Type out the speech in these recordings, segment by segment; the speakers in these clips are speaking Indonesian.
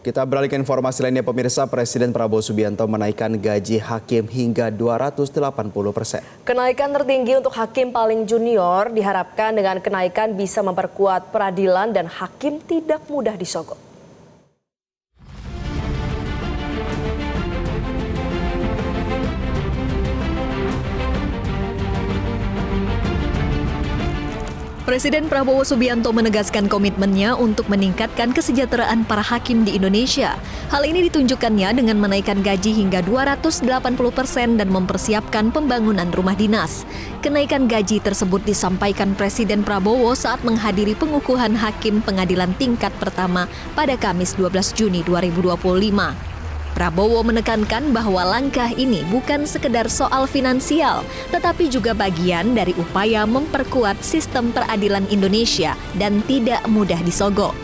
Kita beralih ke informasi lainnya pemirsa, Presiden Prabowo Subianto menaikkan gaji hakim hingga 280%. Kenaikan tertinggi untuk hakim paling junior diharapkan dengan kenaikan bisa memperkuat peradilan dan hakim tidak mudah disogok. Presiden Prabowo Subianto menegaskan komitmennya untuk meningkatkan kesejahteraan para hakim di Indonesia. Hal ini ditunjukkannya dengan menaikkan gaji hingga 280% dan mempersiapkan pembangunan rumah dinas. Kenaikan gaji tersebut disampaikan Presiden Prabowo saat menghadiri pengukuhan hakim pengadilan tingkat pertama pada Kamis 12 Juni 2025. Prabowo menekankan bahwa langkah ini bukan sekedar soal finansial, tetapi juga bagian dari upaya memperkuat sistem peradilan Indonesia dan tidak mudah disogok.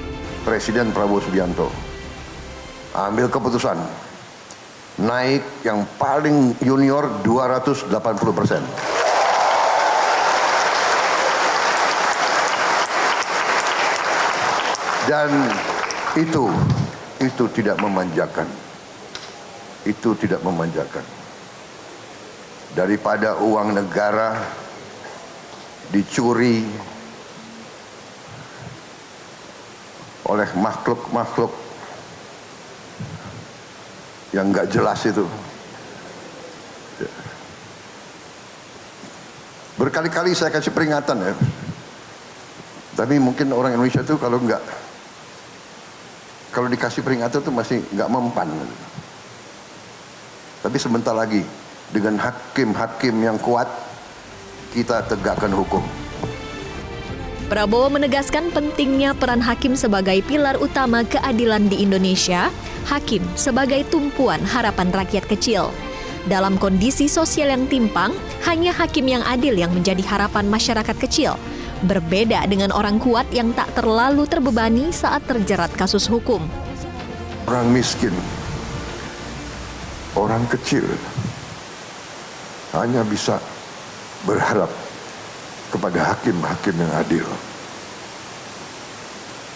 Presiden Prabowo Subianto ambil keputusan naik yang paling junior 280%. Dan itu tidak memanjakan. Itu tidak memanjakan. Daripada uang negara dicuri oleh makhluk-makhluk yang nggak jelas itu. Berkali-kali saya kasih peringatan ya. Tapi mungkin orang Indonesia itu kalau dikasih peringatan itu masih nggak mempan. Tapi sebentar lagi dengan hakim-hakim yang kuat kita tegakkan hukum. Prabowo menegaskan pentingnya peran hakim sebagai pilar utama keadilan di Indonesia, hakim sebagai tumpuan harapan rakyat kecil. Dalam kondisi sosial yang timpang, hanya hakim yang adil yang menjadi harapan masyarakat kecil. Berbeda dengan orang kuat yang tak terlalu terbebani saat terjerat kasus hukum. Orang miskin, orang kecil hanya bisa berharap kepada hakim-hakim yang adil.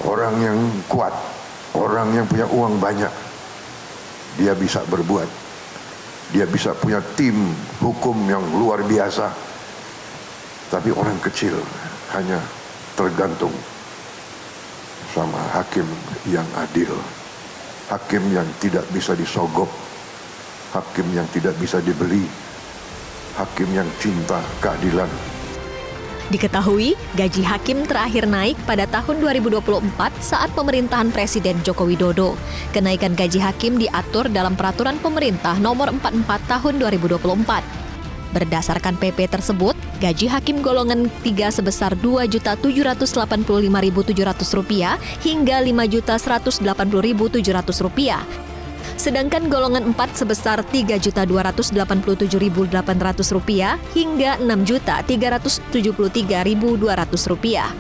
Orang yang kuat, orang yang punya uang banyak, dia bisa berbuat. Dia bisa punya tim hukum yang luar biasa. Tapi orang kecil hanya tergantung sama hakim yang adil. Hakim yang tidak bisa disogok. Hakim yang tidak bisa dibeli, hakim yang cinta keadilan. Diketahui, gaji hakim terakhir naik pada tahun 2024 saat pemerintahan Presiden Joko Widodo. Kenaikan gaji hakim diatur dalam Peraturan Pemerintah Nomor 44 Tahun 2024. Berdasarkan PP tersebut, gaji hakim golongan 3 sebesar Rp2.785.700 hingga Rp5.180.700. Sedangkan golongan 4 sebesar Rp3.287.800 hingga Rp6.373.200.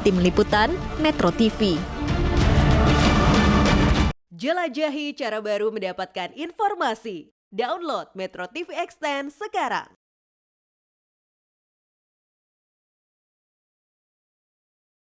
Tim Liputan Metro TV. Jelajahi cara baru mendapatkan informasi. Download Metro TV Extend sekarang.